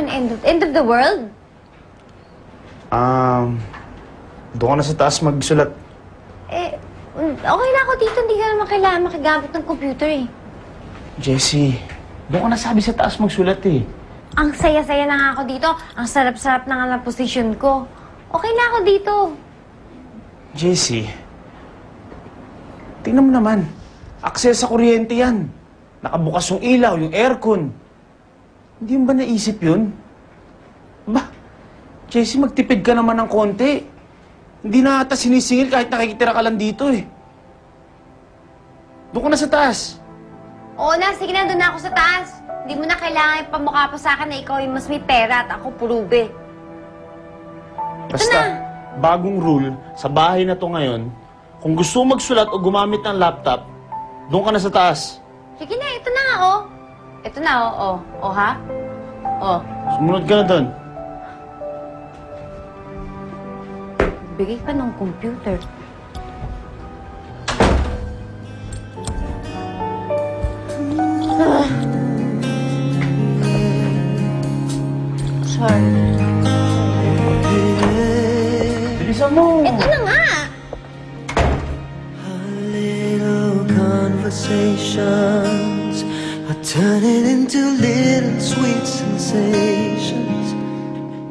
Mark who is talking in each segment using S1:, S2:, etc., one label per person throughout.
S1: naman end of the world?
S2: Doon ka na sa taas magsulat.
S1: Eh, okay na ako dito. Hindi ka naman kailangan makigamit ng computer eh.
S2: Jessie, doon ka na sabi sa taas magsulat eh.
S1: Ang saya-saya na nga ako dito. Ang sarap-sarap na nga ng posisyon ko. Okay na ako dito.
S2: Jessie, tingnan mo naman. Access sa kuryente yan. Nakabukas yung ilaw, yung aircon. Hindi mo ba naisip yun? Ba, Jessie, magtipid ka naman ng konti. Hindi na ata sinisingil kahit nakikitira ka lang dito eh. Doon ka na sa taas.
S1: Oo na, sige na, doon na ako sa taas. Hindi mo na kailangan ipamukha pa sa akin na ikaw yung mas may pera at ako purube.
S2: Basta, bagong rule, sa bahay na to ngayon, kung gusto mo magsulat o gumamit ng laptop, doon ka na sa taas.
S1: Sige na, ito na nga, oh. Ito na, oh. Oh, ha? Oh.
S2: Sumunod ka na doon.
S1: Bigay pa ng computer. Sorry.
S2: Bilisan mo!
S1: Ito na nga!
S3: Little conversations are turning into little sweet sensations,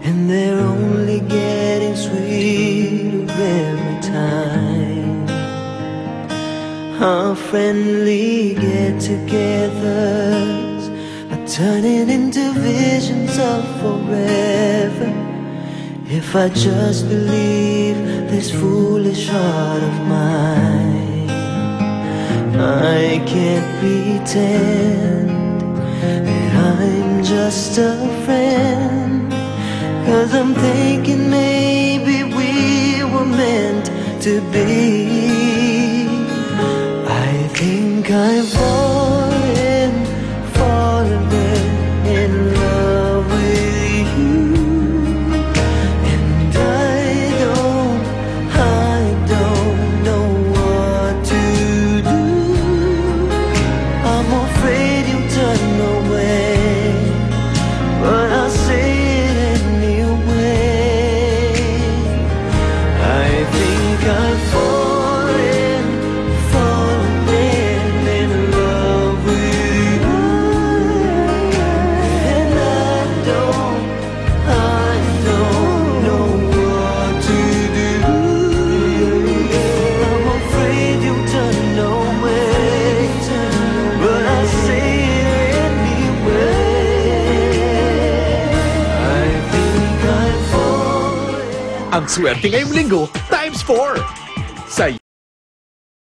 S3: and they're only getting sweeter every time. Our friendly get-togethers are turning into visions of forever. If I just believe this foolish heart of mine, I can't pretend that I'm just a friend, 'cause I'm thinking maybe we were meant to be. I think I've fallen in love with you, and I don't know what to do. I'm afraid you'll turn away, but I'll say it anyway. I think I've fallen in love with you, and I don't know what to do. I'm afraid you'll turn away, but I'll say it anyway. I think I've fallen.
S4: Ang swerte ngayong linggo, times 4.